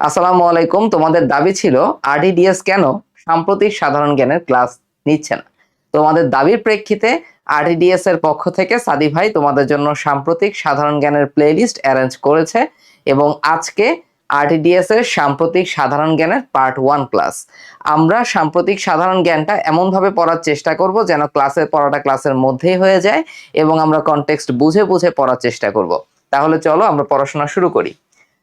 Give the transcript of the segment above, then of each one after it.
আসসালামু আলাইকুম। তোমাদের দাবি ছিল আরডিডিএস কেন সাম্প্রতিক সাধারণ জ্ঞানের ক্লাস নিচ্ছে না। তোমাদের দাবির প্রেক্ষিতে আরডিডিএস এর পক্ষ থেকে সাদি ভাই তোমাদের জন্য সাম্প্রতিক সাধারণ জ্ঞানের প্লেলিস্ট অ্যারেঞ্জ করেছে এবং আজকে আরডিডিএস এর সাম্প্রতিক সাধারণ জ্ঞানের পার্ট 1 ক্লাস। আমরা সাম্প্রতিক সাধারণ জ্ঞানটা এমনভাবে পড়ার চেষ্টা করব যেন ক্লাসের পড়াটা ক্লাসের মধ্যেই হয়ে যায় এবং আমরা কনটেক্সট বুঝে বুঝে পড়ার চেষ্টা করব। তাহলে চলো আমরা পড়াশোনা শুরু করি।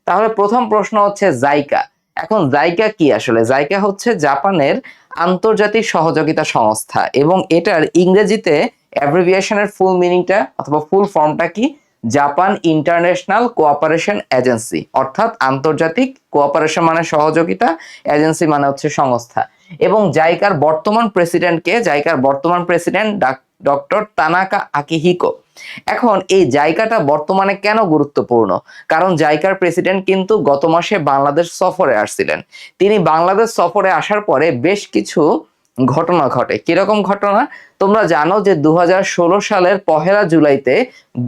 তাহলে প্রথম প্রশ্ন হচ্ছে জাইকা। এখন জাইকা কি? আসলে জাইকা হচ্ছে জাপানের আন্তর্জাতিক সহযোগিতা সংস্থা এবং এটার ইংরেজিতে অ্যাব্রিভিয়েশনের ফুল মিনিংটা অথবা ফুল ফর্মটা কি? জাপান ইন্টারন্যাশনাল কোঅপারেশন এজেন্সি, অর্থাৎ আন্তর্জাতিক কোঅপারেশন মানে সহযোগিতা, এজেন্সি মানে হচ্ছে সংস্থা। এবং জাইকার বর্তমান প্রেসিডেন্টকে? জাইকার বর্তমান প্রেসিডেন্ট ডক্টর তানাকা আকিহিকো। এখন এই জায়গাটা বর্তমানে কেন গুরুত্বপূর্ণ? কারণ জাইকার প্রেসিডেন্ট কিন্তু গত মাসে বাংলাদেশ সফরে আসছিলেন। তিনি বাংলাদেশ সফরে আসার পরে বেশ কিছু ঘটনা ঘটে। কিরকম ঘটনা? তোমরা জানো যে 2016 সালের 1 জুলাইতে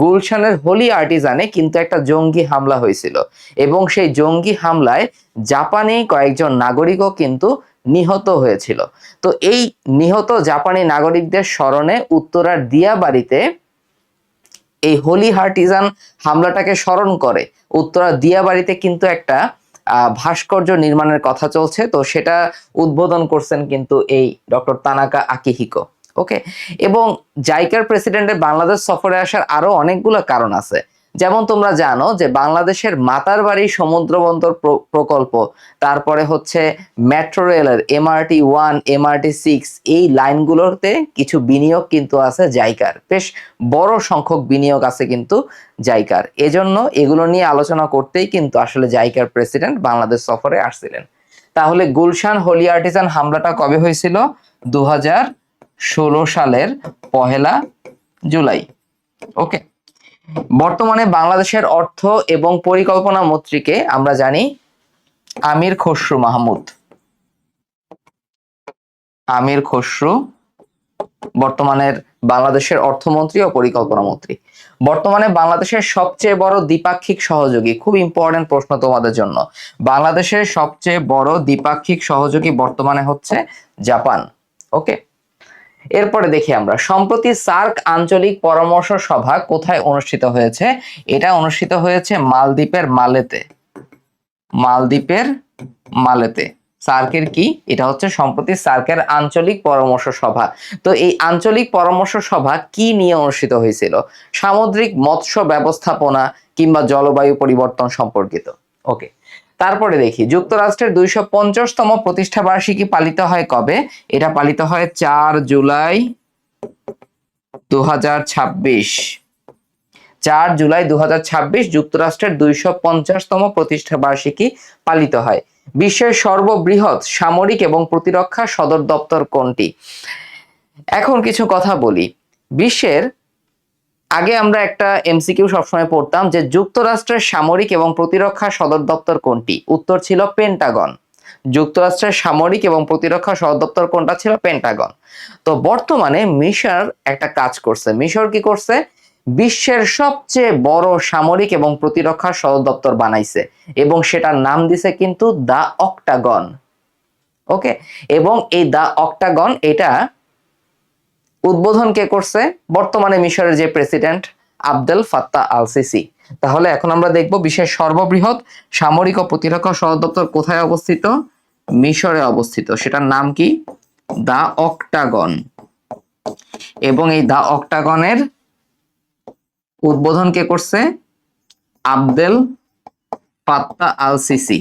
গুলশানের হোলি আর্টিজানে কিন্তু একটা জঙ্গি হামলা হয়েছিল এবং সেই জঙ্গি হামলায় জাপানি কয়েকজন নাগরিকও কিন্তু নিহত হয়েছিল। তো এই নিহত জাপানি নাগরিকদের স্মরণে উত্তরার দিয়াবাড়িতে এই হোলি হার্টিজান হামলাটাকে স্মরণ করে উত্তরা দিয়াবাড়িতে কিন্তু একটা ভাস্কর্য নির্মাণের কথা চলছে। তো সেটা উদ্বোধন করছেন কিন্তু এই ডক্টর তানাকা আকিহিকো। ওকে। এবং জাইকার প্রেসিডেন্টের বাংলাদেশ সফরে আসার আরো অনেকগুলো কারণ আছে। যেমন তোমরা জানো যে বাংলাদেশের মাতারবাড়ি সমুদ্র বন্দর প্রকল্প, তারপরে হচ্ছে মেট্রো রেলের MRT-1 MRT-6 এই লাইনগুলোতে কিছু বিনিয়োগ কিন্তু আছে জাইকার, বেশ বড় সংখ্যক বিনিয়োগ আছে কিন্তু জাইকার। এজন্য এগুলো নিয়ে আলোচনা করতেই কিন্তু আসলে জাইকার প্রেসিডেন্ট বাংলাদেশ সফরে আসছিলেন। তাহলে গুলশান হোলি আর্টিজান হামলাটা কবে হয়েছিল? 2016 সালের 1 জুলাই। ওকে। বর্তমানে বাংলাদেশের অর্থ এবং পরিকল্পনা মন্ত্রীকে আমরা জানি আমির খসরু মাহমুদ। আমির খসরু বর্তমানের বাংলাদেশের অর্থমন্ত্রী ও পরিকল্পনা মন্ত্রী। বর্তমানে বাংলাদেশের সবচেয়ে বড় দ্বিপাক্ষিক সহযোগী, খুব ইম্পর্টেন্ট প্রশ্ন তোমাদের জন্য, বাংলাদেশের সবচেয়ে বড় দ্বিপাক্ষিক সহযোগী বর্তমানে হচ্ছে জাপান। ওকে। এরপরে দেখি আমরা সম্প্রতি সার্ক আঞ্চলিক পরামর্শ সভা কোথায় অনুষ্ঠিত হয়েছে? এটা অনুষ্ঠিত হয়েছে মালদ্বীপের মালেতে। মালদ্বীপের মালেতে। সার্কের কি? এটা হচ্ছে সম্প্রতি সার্কের আঞ্চলিক পরামর্শ সভা। তো এই আঞ্চলিক পরামর্শ সভা কি নিয়ে অনুষ্ঠিত হয়েছিল? সামুদ্রিক মৎস্য ব্যবস্থাপনা কিংবা জলবায়ু পরিবর্তন সম্পর্কিত। ওকে। তারপরে দেখি যুক্তরাষ্ট্রের 250তম প্রতিষ্ঠা বার্ষিকী পালিত হয় কবে? এটা পালিত হয় 4 জুলাই 2026। 4 জুলাই 2026 যুক্তরাষ্ট্রের 250তম প্রতিষ্ঠা বার্ষিকী পালিত হয়। বিশ্বের সর্ববৃহৎ সামরিক এবং প্রতিরক্ষা সদর দপ্তর কোনটি? এখন কিছু কথা বলি। বিশ্বের আগে আমরা একটা এমসিকিউ সবসময় পড়তাম যে যুক্তরাষ্ট্রের সামরিক এবং প্রতিরক্ষা সদর দপ্তর কোনটি? উত্তর ছিল পেন্টাগন। যুক্তরাষ্ট্রের সামরিক এবং প্রতিরক্ষা সদর দপ্তর কোনটা ছিল? পেন্টাগন। তো বর্তমানে মিশর একটা কাজ করছে। মিশর কি করছে? বিশ্বের সবচেয়ে বড় সামরিক এবং প্রতিরক্ষা সদর দপ্তর বানাইছে এবং সেটার নাম দিছে কিন্তু দা অক্টাগন। ওকে। এবং এই দা অক্টাগন এটা উদ্বোধন কে করছে? বর্তমানে মিশরের যে president Abdel Fattah al CC. তাহলে এখন আমরা দেখব বিশ্বের সর্ববৃহৎ সামরিক ও প্রতিরক্ষা সদর দপ্তর কোথায় অবস্থিত? মিশরে অবস্থিত। সেটার নাম কি? The Octagon. এবং এই দা অক্টাগনের উদ্বোধন কে করছে? Abdel Fattah al Sisi.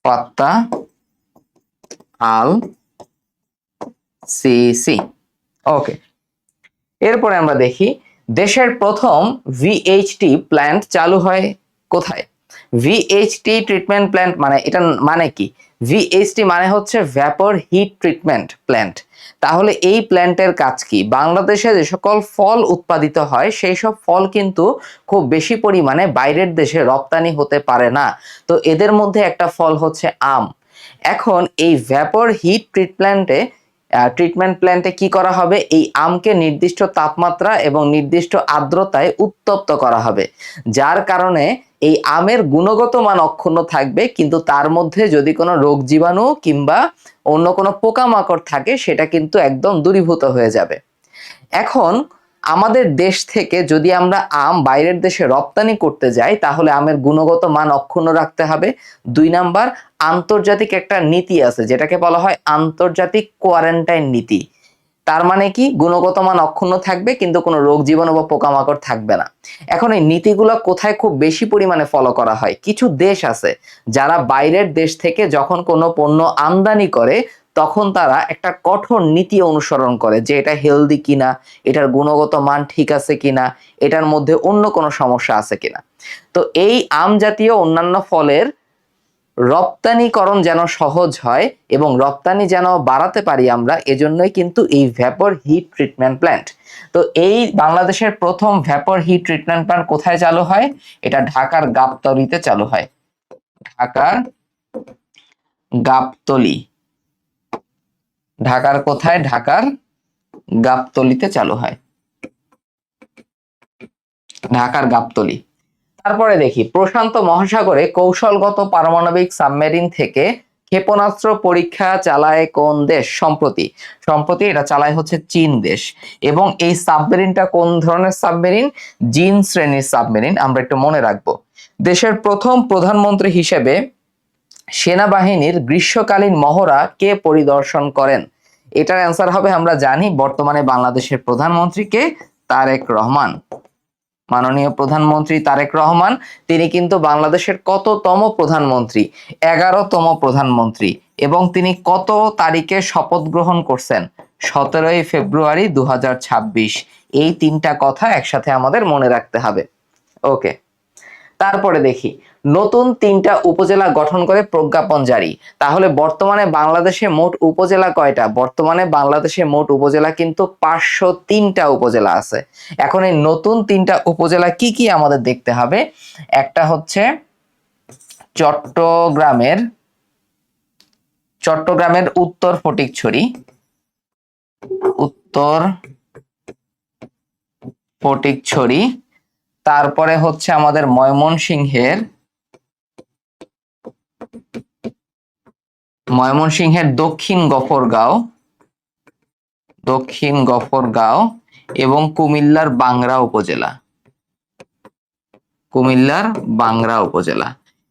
Fattah al Sisi. Okay. এরপরে আমরা দেখি দেশের প্রথম ভিএইচটি প্ল্যান্ট চালু হয় কোথায়? ভিএইচটি ট্রিটমেন্ট প্ল্যান্ট মানে এটা মানে কি? ভিএইচটি মানে হচ্ছে ভ্যাপর হিট ট্রিটমেন্ট প্ল্যান্ট। তাহলে এই প্ল্যান্টের কাজ কি? বাংলাদেশে যে সকল ফল উৎপাদিত হয় সেই সব ফল কিন্তু খুব বেশি পরিমাণে বাইরের দেশে রপ্তানি হতে পারে না। তো এদের মধ্যে একটা ফল হচ্ছে আম। এখন এই ভ্যাপর হিট ট্রিটমেন্টে ট্রিটমেন্ট প্ল্যান্টে কি করা হবে, এই আমকে নির্দিষ্ট তাপমাত্রা এবং নির্দিষ্ট আর্দ্রতায় উত্তপ্ত করা হবে, যার কারণে এই আমের গুণগত মান অক্ষুণ্ণ থাকবে, কিন্তু তার মধ্যে যদি কোনো রোগ জীবাণু কিংবা অন্য কোনো পোকামাকড় থাকে সেটা কিন্তু একদম দূরীভূত হয়ে যাবে। এখন আমাদের দেশ থেকে যদি আমরা আম বাইরের দেশে রপ্তানি করতে যাই তাহলে আমের গুণগত মান অক্ষুণ্ণ রাখতে হবে। 2 নাম্বার, আন্তর্জাতিক একটা নীতি আছে যেটাকে বলা হয় আন্তর্জাতিক কোয়ারেন্টাইন নীতি। তার মানে কি, গুণগত মান অক্ষুণ্ণ থাকবে কিন্তু কোনো রোগ জীবাণু বা পোকামাকড় থাকবে না। এখন এই নীতিগুলো কোথায় খুব বেশি পরিমাণে ফলো করা হয়, কিছু দেশ আছে যারা বাইরের দেশ থেকে যখন কোনো পণ্য আমদানি করে তখন তারা একটা কঠোর নীতি অনুসরণ করে যে এটা হেলদি কিনা, এটার গুণগত মান ঠিক আছে কিনা, এটার মধ্যে অন্য কোনো সমস্যা আছে কিনা। তো এই আম জাতীয় অন্যান্য ফলের রপ্তানিকরণ যেন সহজ হয় এবং রপ্তানি যেন বাড়াতে পারি আমরা, এজন্যই কিন্তু এই ভ্যাপর হিট ট্রিটমেন্ট প্ল্যান্ট। তো এই বাংলাদেশের প্রথম ভ্যাপর হিট ট্রিটমেন্ট প্ল্যান্ট কোথায় চালু হয়, এটা ঢাকার গাবতলীতে চালু হয়। ঢাকার গাবতলী, ঢাকার কোথায়, ঢাকার গাবতলীতে চালু হয়, ঢাকার গাবতলী। তারপরে দেখি, প্রশান্ত মহাসাগরে কৌশলগত পারমাণবিক সাবমেরিন থেকে ক্ষেপণাস্ত্র পরীক্ষা চালায় কোন দেশ? সম্প্রতি এটা চালায় হচ্ছে চীন দেশ। এবং এই সাবমেরিনটা কোন ধরনের সাবমেরিন? জিন শ্রেণীর সাবমেরিন। আমরা একটু মনে রাখবো, দেশের প্রথম প্রধানমন্ত্রী হিসেবে সেনাবাহিনীর গ্রীষ্মকালীন মহড়া কে পরিদর্শন করেন? এটার অ্যান্সার হবে, আমরা জানি বর্তমানে বাংলাদেশের প্রধানমন্ত্রী কে, তারেক রহমান। মাননীয় প্রধানমন্ত্রী তারেক রহমান, তিনি কিন্তু বাংলাদেশের কততম প্রধানমন্ত্রী? 11তম প্রধানমন্ত্রী। এবং তিনি কত তারিখে শপথ গ্রহণ করছেন? 17ই ফেব্রুয়ারি 2026। এই তিনটা কথা একসাথে আমাদের মনে রাখতে হবে। ওকে, তারপরে দেখি, নতুন 3টা উপজেলা গঠন করে প্রজ্ঞাপন জারি। তাহলে বর্তমানে বাংলাদেশে মোট উপজেলা কয়টা? বর্তমানে বাংলাদেশে মোট উপজেলা কিন্তু 503টা উপজেলা আছে। এখন এই নতুন 3টা উপজেলা কি কি আমাদের দেখতে হবে। একটা হচ্ছে চট্টগ্রামের উত্তর ফটিকছড়ি, তারপরে হচ্ছে আমাদের ময়মনসিংহের দক্ষিণ গফরগাঁও এবং কুমিল্লার বাংরা উপজেলা।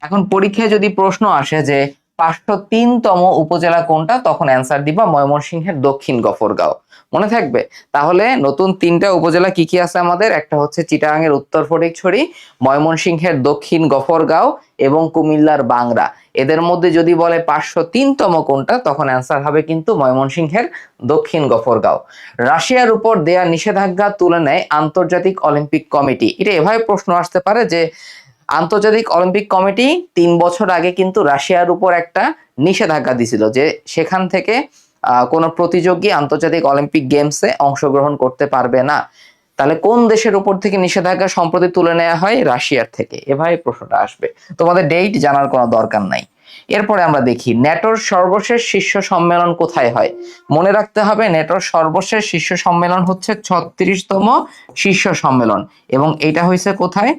এখন পরীক্ষায় যদি প্রশ্ন আসে যে 503তম উপজেলা কোনটা, তখন অ্যান্সার দিবা ময়মনসিংহের দক্ষিণ গফরগাঁও। মনে থাকবে। তাহলে নতুন 3টা উপজেলা কি কি আছে আমাদের? একটা হচ্ছে চিটাগাংয়ের উত্তর ফটিকছড়ি, ময়মনসিংহের দক্ষিণ গফরগাঁও এবং কুমিল্লার বাংরা। এদের মধ্যে যদি বলে 503তম কোনটা, তখন অ্যান্সার হবে কিন্তু ময়মনসিংহের দক্ষিণ গফরগাঁও। রাশিয়ার উপর দেয়া নিষেধাজ্ঞা তুলে নেয় আন্তর্জাতিক অলিম্পিক কমিটি। এটা এভাবে প্রশ্ন আসতে পারে যে আন্তর্জাতিক অলিম্পিক কমিটি 3 বছর আগে কিন্তু রাশিয়ার উপর একটা নিষেধাজ্ঞা দিছিল যে সেখান থেকে কোনো প্রতিযোগী আন্তর্জাতিক অলিম্পিক গেমসে অংশগ্রহণ করতে পারবে না। তাহলে কোন দেশের উপর থেকে নিষেধাজ্ঞা সম্প্রতি তুলে নেওয়া হয়? রাশিয়ার থেকে। এভাবে প্রশ্নটা আসবে, তোমাদের ডেট জানার কোনো দরকার নাই। এরপরে আমরা দেখি, ন্যাটোর সর্বশেষ শীর্ষ সম্মেলন কোথায় হয়? মনে রাখতে হবে, ন্যাটোর সর্বশেষ শীর্ষ সম্মেলন হচ্ছে 36তম শীর্ষ সম্মেলন এবং এটা হয়েছে কোথায়?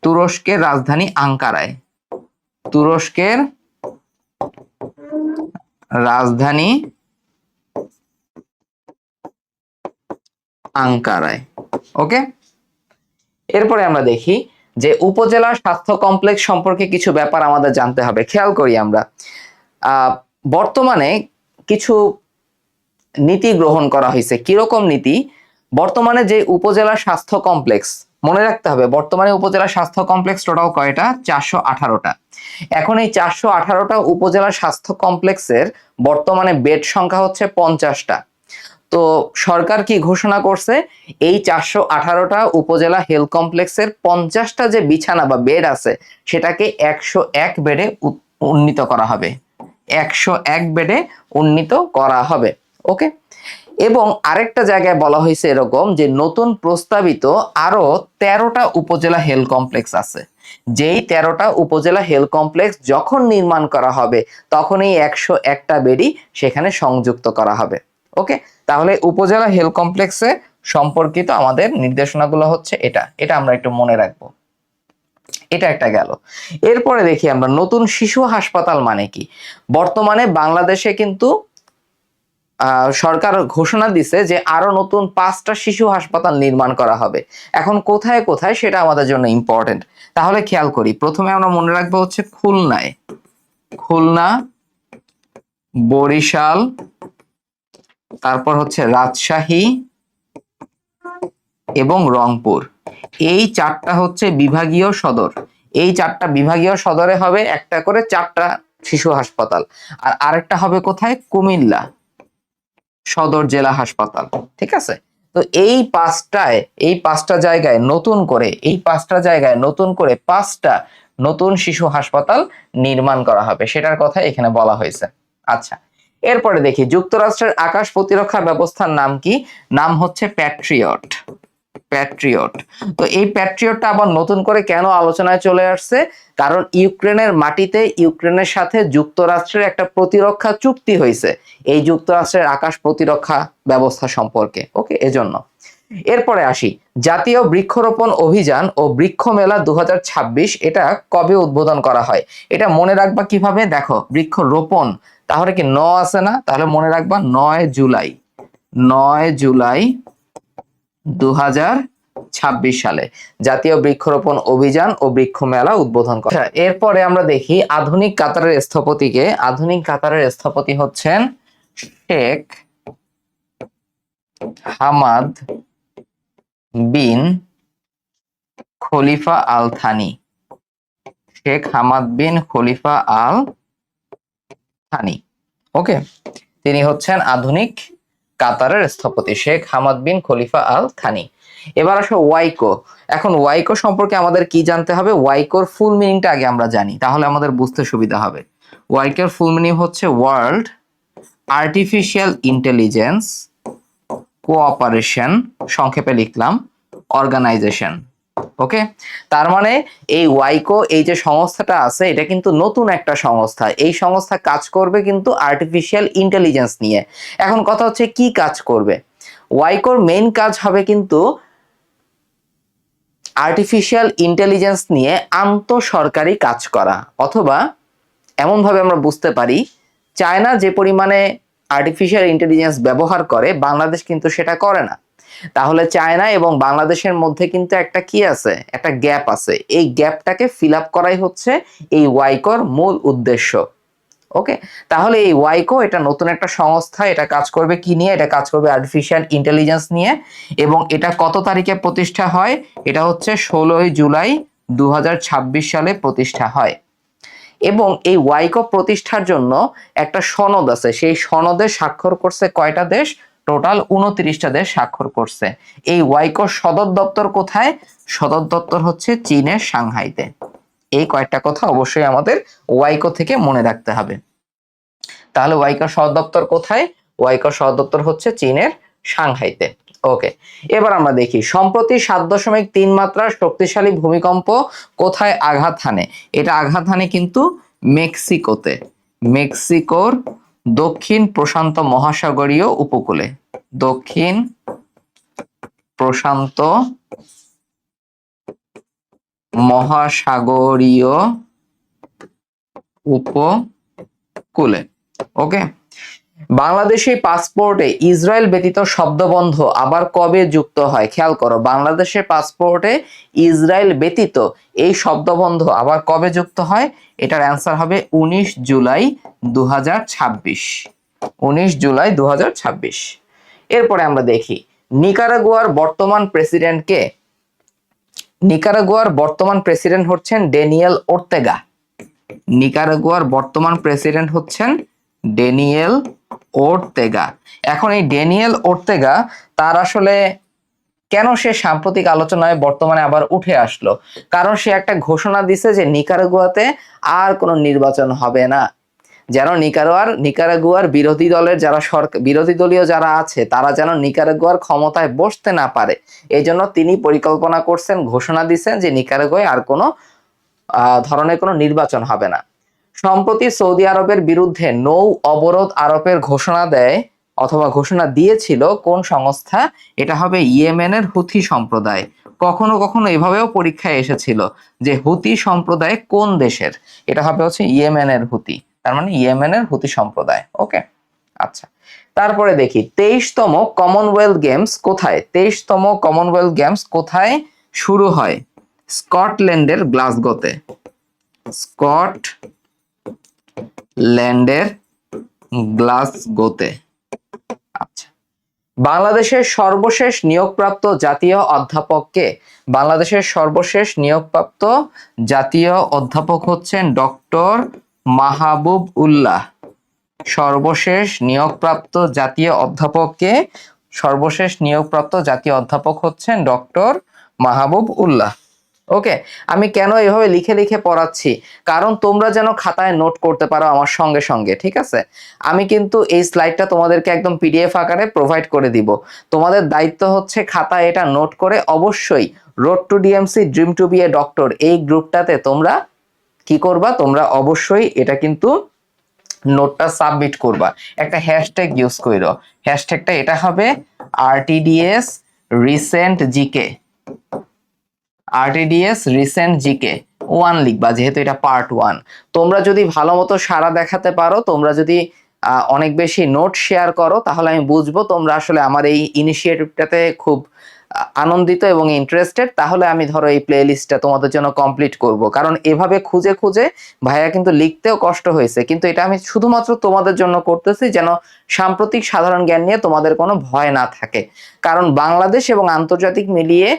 তুরস্কের রাজধানী আঙ্কারায়। তুরস্কের রাজধানী আঙ্কারায়। ওকে, এরপরে আমরা দেখি যে উপজেলা স্বাস্থ্য কমপ্লেক্স সম্পর্কে কিছু ব্যাপার আমাদের জানতে হবে। খেয়াল করি আমরা, বর্তমানে কিছু নীতি গ্রহণ করা হয়েছে। কিরকম নীতি? বর্তমানে যে উপজেলা স্বাস্থ্য কমপ্লেক্স, মনে রাখতে হবে বর্তমানে উপজেলা স্বাস্থ্য কমপ্লেক্স টোটাল কয়টা? 418টা। এখন এই 418টা উপজেলা স্বাস্থ্য কমপ্লেক্সের বর্তমানে বেড সংখ্যা হচ্ছে 50টা। তো সরকার কি ঘোষণা করছে? এই 418টা উপজেলা হেলথ কমপ্লেক্সের 50টা যে বিছানা বা বেড আছে সেটাকে 101 বেডে উন্নীত করা হবে। 101 বেডে উন্নীত করা হবে। ওকে, এবং আরেকটা জায়গায় বলা হয়েছে এরকম যে নতুন প্রস্তাবিত আরো 13টা উপজেলা হেলথ কমপ্লেক্স আছে। যেই 13টা উপজেলা হেলথ কমপ্লেক্স যখন নির্মাণ করা হবে তখন এই 101টা বেডই সেখানে সংযুক্ত করা হবে। ওকে, তাহলে উপজেলা হেলথ কমপ্লেক্সে সম্পর্কিত আমাদের নির্দেশনাগুলো হচ্ছে এটা এটা আমরা একটু মনে রাখবো। এটা একটা গেল। এরপরে দেখি আমরা নতুন শিশু হাসপাতাল মানে কি। বর্তমানে বাংলাদেশে কিন্তু সরকার ঘোষণা দিছে যে আরো নতুন 5টা শিশু হাসপাতাল নির্মাণ করা হবে। এখন কোথায় কোথায় সেটা আমাদের জন্য ইম্পর্টেন্ট। তাহলে খেয়াল করি, প্রথমে আমরা মনে রাখবো হচ্ছে খুলনায়, খুলনা, বরিশাল, তারপর হচ্ছে রাজশাহী এবং রংপুর। এই 4টা হচ্ছে বিভাগীয় সদর। এই 4টা বিভাগীয় সদরে হবে একটা করে 4টা শিশু হাসপাতাল। আর আরেকটা হবে কোথায়? কুমিল্লা সদর জেলা হাসপাতাল। ঠিক আছে, তো এই 5টা জায়গায় নতুন করে 5টা নতুন শিশু হাসপাতাল নির্মাণ করা হবে, সেটার কথা এখানে বলা হয়েছে। আচ্ছা, এরপরে দেখি যুক্তরাষ্ট্রের আকাশ প্রতিরক্ষা ব্যবস্থার নাম কি? নাম হচ্ছে প্যাট্রিয়ট। প্যাট্রিয়ট। তো এই প্যাট্রিয়টটা আবার নতুন করে কেন আলোচনায় চলে আসছে? কারণ ইউক্রেনের মাটিতে ইউক্রেনের সাথে যুক্তরাষ্ট্রের একটা প্রতিরক্ষা চুক্তি হয়েছে এই যুক্তরাষ্ট্রের আকাশ প্রতিরক্ষা ব্যবস্থা সম্পর্কে। ওকে, এজন্য। এরপরে আসি জাতীয় বৃক্ষরোপণ অভিযান ও বৃক্ষ মেলা 2026, এটা কবে উদ্বোধন করা হয়? এটা মনে রাখবা কিভাবে? দেখো, বৃক্ষরোপণ তাহলে কি আছে না, তাহলে মনে রাখবা 9 জুলাই, 9 জুলাই 2026 সালে জাতীয় বৃক্ষরোপণ অভিযান ও বৃক্ষ মেলা উদ্বোধন করা। এরপরে আমরা দেখি আধুনিক কাতারের স্থপতিকে। আধুনিক কাতারের স্থপতি হচ্ছেন Sheikh Hamad bin Khalifa Al Thani. Sheikh Hamad bin Khalifa Al Thani. Okay, তিনি হচ্ছেন আধুনিক কাতারের স্থপতি Sheikh Hamad bin Khalifa Al Thani. এবার আসো ওয়াইকো। এখন ওয়াইকো সম্পর্কে আমাদের কি জানতে হবে? ওয়াইকোর ফুল মিনিংটা আগে আমরা জানি, তাহলে আমাদের বুঝতে সুবিধা হবে। ওয়াইকোর ফুল মিনিং হচ্ছে ওয়ার্ল্ড আর্টিফিশিয়াল ইন্টেলিজেন্স কোঅপারেশন, সংক্ষেপে লিখলাম অর্গানাইজেশন। ওকে, তার মানে এই ওয়াইকো এই যে সংস্থাটা আছে এটা কিন্তু নতুন একটা সংস্থা। এই সংস্থা কাজ করবে কিন্তু আর্টিফিশিয়াল ইন্টেলিজেন্স নিয়ে। এখন কথা হচ্ছে কি কাজ করবে? ওয়াইকোর মেইন কাজ হবে কিন্তু আর্টিফিশিয়াল ইন্টেলিজেন্স নিয়ে আন্তঃসরকারি কাজ করা, অথবা এমন ভাবে আমরা বুঝতে পারি চায়না যে পরিমাণে আর্টিফিশিয়াল ইন্টেলিজেন্স ব্যবহার করে বাংলাদেশ কিন্তু সেটা করে না। তাহলে চায়না এবং বাংলাদেশের মধ্যে কিন্তু একটা কি আছে? একটা গ্যাপ আছে। এই গ্যাপটাকে ফিল আপ করাই হচ্ছে এই ওয়াইকোর মূল উদ্দেশ্য। ওকে, তাহলে এই ওয়াইকো এটা নতুন একটা সংস্থা। এটা কাজ করবে কি নিয়ে? এটা কাজ করবে আর্টিফিশিয়াল ইন্টেলিজেন্স নিয়ে। এবং এটা কত তারিখে প্রতিষ্ঠা হয়? এটা হচ্ছে 16 জুলাই 2026 সালে প্রতিষ্ঠা হয়। এবং এই ওয়াইকো প্রতিষ্ঠার জন্য একটা সনদ আছে, সেই সনদে স্বাক্ষর করছে কয়টা দেশ? টোটাল 29টা দেশ স্বাক্ষর করছে। এই ওয়াইকোর সদর দপ্তর কোথায়? সদর দপ্তর হচ্ছে চীনের সাংহাইতে। এই কয়েকটা কথা অবশ্যই আমাদের ওয়াইকো থেকে মনে রাখতে হবে। তাহলে ওয়াইকোর সদর দপ্তর কোথায়? ওয়াইকোর সদর দপ্তর হচ্ছে চীনের সাংহাইতে। ওকে, এবার আমরা দেখি সম্প্রতি 7.3 মাত্রার শক্তিশালী ভূমিকম্প কোথায় আঘাত হানে? এটা আঘাত হানে কিন্তু মেক্সিকোতে, মেক্সিকোর দক্ষিণ প্রশান্ত মহাসাগরীয় উপকূলে, দক্ষিণ প্রশান্ত মহাসাগরীয় উপকূলে। ওকে, বাংলাদেশি পাসপোর্টে ইসরায়েল ব্যতীত শব্দবন্ধ আবার কবে যুক্ত হয়? খেয়াল করো, বাংলাদেশের পাসপোর্টে ইসরায়েল ব্যতীত এই শব্দবন্ধ আবার কবে যুক্ত হয়? এটার অ্যান্সার হবে 19 জুলাই 2026। 19 জুলাই 2026। এরপরে আমরা দেখি নিকারাগুয়ার বর্তমান প্রেসিডেন্ট কে? নিকারাগুয়ার বর্তমান প্রেসিডেন্ট হচ্ছেন ড্যানিয়েল ওর্তেগা। নিকারাগুয়ার বর্তমান প্রেসিডেন্ট হচ্ছেন ড্যানিয়েল ওর্তেগা। এখন এই ড্যানিয়েল ওর্তেগা তার আসলে কেন সে সাম্প্রতিক আলোচনায় বর্তমানে আবার উঠে আসলো? কারণ সে একটা ঘোষণা দিছে যে নিকারাগুয়াতে আর কোনো নির্বাচন হবে না, যেন নিকারাগুয়ার বিরোধী দলের যারা বিরোধী দলীয় যারা আছে তারা যেন নিকারাগুয়ার ক্ষমতায় বসতে না পারে। এই জন্য তিনি পরিকল্পনা করছেন, ঘোষণা দিচ্ছেন যে নিকারাগুয়ায় আর কোনো ধরনের কোনো নির্বাচন হবে না। সম্প্রতি সৌদি আরবের বিরুদ্ধে নৌ অবরোধ আরোপের ঘোষণা দেয় অথবা ঘোষণা দিয়েছিল কোন সংস্থা? এটা হবে ইয়েমেনের হুথি সম্প্রদায়। কখনো কখনো এভাবেও পরীক্ষায় এসেছিল যে হুথি সম্প্রদায় কোন দেশের, এটা হবে হচ্ছে ইয়েমেনের হুথি, তার মানে ইয়েমেনের হুথি সম্প্রদায়। ওকে, আচ্ছা, তারপরে দেখি 23তম কমনওয়েলথ গেমস কোথায়? 23তম কমনওয়েলথ গেমস কোথায় শুরু হয়? স্কটল্যান্ডের গ্লাসগোতে। স্কটল্যান্ডের গ্লাসগোতে। আচ্ছা, বাংলাদেশের সর্বশেষ নিয়োগপ্রাপ্ত জাতীয় অধ্যাপককে? বাংলাদেশের সর্বশেষ নিয়োগপ্রাপ্ত জাতীয় অধ্যাপক হচ্ছেন ডক্টর মাহবুব উল্লাহ। সর্বশেষ নিয়োগপ্রাপ্ত জাতীয় অধ্যাপককে? সর্বশেষ নিয়োগপ্রাপ্ত জাতীয় অধ্যাপক হচ্ছেন ডক্টর মাহবুব উল্লাহ। ওকে, আমি কেন এভাবে লিখে লিখে পড়াচ্ছি? কারণ তোমরা যেন খাতায় নোট করতে পারো আমার সঙ্গে সঙ্গে, ঠিক আছে? আমি কিন্তু এই স্লাইডটা তোমাদেরকে একদম পিডিএফ আকারে প্রোভাইড করে দিব। তোমাদের দায়িত্ব হচ্ছে খাতায় এটা নোট করে অবশ্যই road to DMC dream to be a doctor এই গ্রুপটাতে তোমরা কি করবা? তোমরা অবশ্যই এটা কিন্তু নোটটা সাবমিট করবা। একটা হ্যাশট্যাগ ইউজ করো, হ্যাশট্যাগটা এটা হবে RTDS recent GK. RTDS recent GK 1 লিখবা, যেহেতু এটা পার্ট 1। তোমরা যদি ভালো মতো সাড়া দেখাতে পারো, তোমরা যদি অনেক বেশি নোট শেয়ার করো, তাহলে আমি বুঝবো তোমরা আসলে আমার এই ইনিশিয়েটিভটাতে খুব আনন্দিত এবং ইন্টারেস্টেড। তাহলে আমি ধরো এই প্লে লিস্টটা তোমাদের জন্য কমপ্লিট করব। কারণ এভাবে খুঁজে খুঁজে ভাইয়া কিন্তু লিখতেও কষ্ট হয়েছে, কিন্তু এটা আমি শুধুমাত্র তোমাদের জন্য করতেছি যেন সাম্প্রতিক সাধারণ জ্ঞান নিয়ে তোমাদের কোনো ভয় না থাকে। কারণ বাংলাদেশ এবং আন্তর্জাতিক মিলিয়ে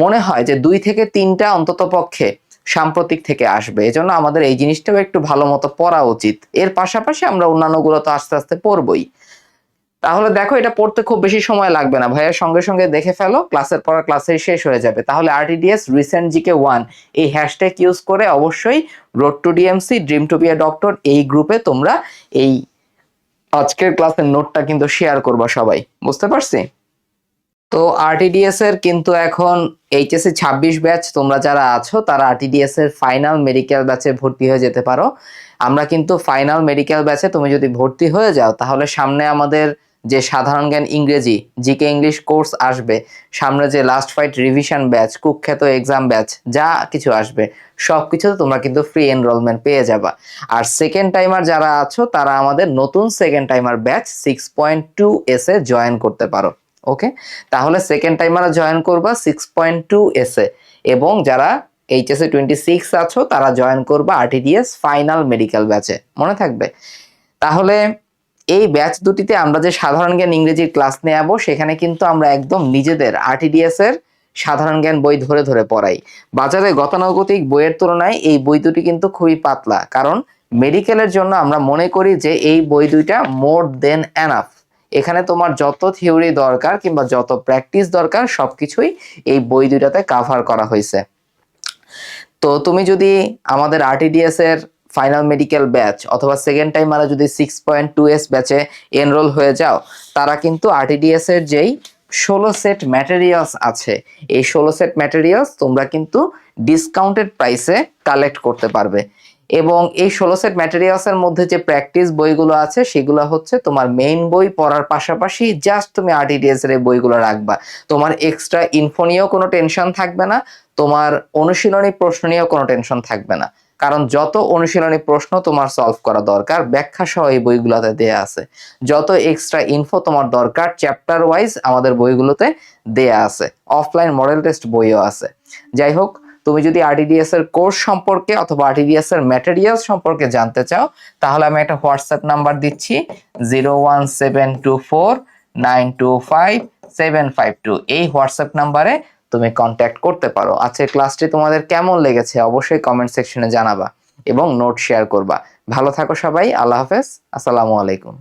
মনে হয় যে 2 থেকে 3টা অন্তত পক্ষে সাম্প্রতিক থেকে আসবে। এজন্য আমাদের এই জিনিসটাও একটু ভালো মতো পড়া উচিত। এর পাশাপাশি আমরা অন্যান্যগুলো তো আস্তে আস্তে পড়বই। তাহলে দেখো, এটা পড়তে খুব বেশি সময় লাগবে না, ভাইয়ের সঙ্গে সঙ্গে দেখে ফেলো, ক্লাসের পর ক্লাসেই শেষ হয়ে যাবে। তাহলে আরটিডিএস রিসেন্ট জিকে 1 এই হ্যাশট্যাগ ইউজ করে অবশ্যই road to DMC dream to be a doctor এই গ্রুপে তোমরা এই আজকের ক্লাসের নোটটা কিন্তু শেয়ার করবা সবাই। বুঝতে পারছি? তো আরটিডিএস এর কিন্তু এখন এইচএসসি 26 ব্যাচ তোমরা যারা আছো তারা আরটিডিএস এর ফাইনাল মেডিকেল ব্যাচে ভর্তি হয়ে যেতে পারো। আমরা কিন্তু ফাইনাল মেডিকেল ব্যাচে তুমি যদি ভর্তি হয়ে যাও, তাহলে সামনে আমাদের যে সাধারণ জ্ঞান ইংরেজি জিকে ইংলিশ কোর্স আসবে, সামনে যে লাস্ট ফাইট রিভিশন ব্যাচ, কুখ্যাত এক্সাম ব্যাচ, যা কিছু আসবে সবকিছুতে তোমরা কিন্তু ফ্রি এনরোলমেন্ট পেয়ে যাবা। আর সেকেন্ড টাইমার যারা আছো তারা আমাদের নতুন second timer batch 6.2 S A join করতে পারো। ওকে, তাহলে সেকেন্ড টাইমারে জয়েন করবা 6.2 এস এ, এবং যারা এইচএসএ 26 আছো তারা জয়েন করবা আরটিডিএস ফাইনাল মেডিকেল ব্যাচে। মনে থাকবে? তাহলে এই ব্যাচ দুটিতে আমরা যে সাধারণ জ্ঞান ইংরেজির ক্লাস নেব, সেখানে কিন্তু আমরা একদম নিজেদের আরটিডিএস এর সাধারণ জ্ঞান বই ধরে ধরে পড়াই। বাজারে গতানুগতিক বইয়ের তুলনায় এই বই দুটি কিন্তু খুবই পাতলা, কারণ মেডিকেলের জন্য আমরা মনে করি যে এই বই দুইটা মোর দেন এনাফ। এখানে তোমার যত থিওরি দরকার কিংবা যত প্র্যাকটিস দরকার সবকিছুই এই বই দুইটাতে কাভার করা হয়েছে। তো তুমি যদি আমাদের আরটিডিএস এর ফাইনাল মেডিকেল ব্যাচ অথবা সেকেন্ড টাইমারে যদি 6.2 এস ব্যাচে এনরোল হয়ে যাও, তারা কিন্তু আরটিডিএস এর যেই 16 সেট ম্যাটেরিয়ালস আছে, এই 16 সেট ম্যাটেরিয়ালস তোমরা কিন্তু ডিসকাউন্টেড প্রাইসে কালেক্ট করতে পারবে। এবং এই 16 সেট ম্যাটেরিয়ালসের মধ্যে যে প্র্যাকটিস বইগুলো আছে সেগুলো হচ্ছে তোমার মেইন বই পড়ার পাশাপাশি জাস্ট তুমি আরটিডিএস এর বইগুলো রাখবা। তোমার এক্সট্রা ইনফো নিয়েও কোনো টেনশন থাকবে না, তোমার অনুশীলনী প্রশ্ন নিয়েও কোনো টেনশন থাকবে না। কারণ যত অনুশীলনী প্রশ্ন তোমার সলভ করা দরকার ব্যাখ্যা সহ এই বইগুলোতে দেয়া আছে। যত এক্সট্রা ইনফো তোমার দরকার চ্যাপ্টার ওয়াইজ আমাদের বইগুলোতে দেয়া আছে। অফলাইন মডেল টেস্ট বইও আছে। যাই হোক, তুমি যদি আরটিডিএস এর কোর্স সম্পর্কে অথবা আরটিডিএস এর ম্যাটেরিয়াল সম্পর্কে জানতে চাও, তাহলে আমি একটা হোয়াটসঅ্যাপ নাম্বার দিচ্ছি 01724925752। এই হোয়াটসঅ্যাপ নাম্বারে তুমি কন্ট্যাক্ট করতে পারো। আজকের ক্লাসটি তোমাদের কেমন লেগেছে অবশ্যই কমেন্ট সেকশনে জানাবা এবং নোট শেয়ার করবা। ভালো থাকো সবাই, আল্লাহ হাফেজ, আসসালামু আলাইকুম।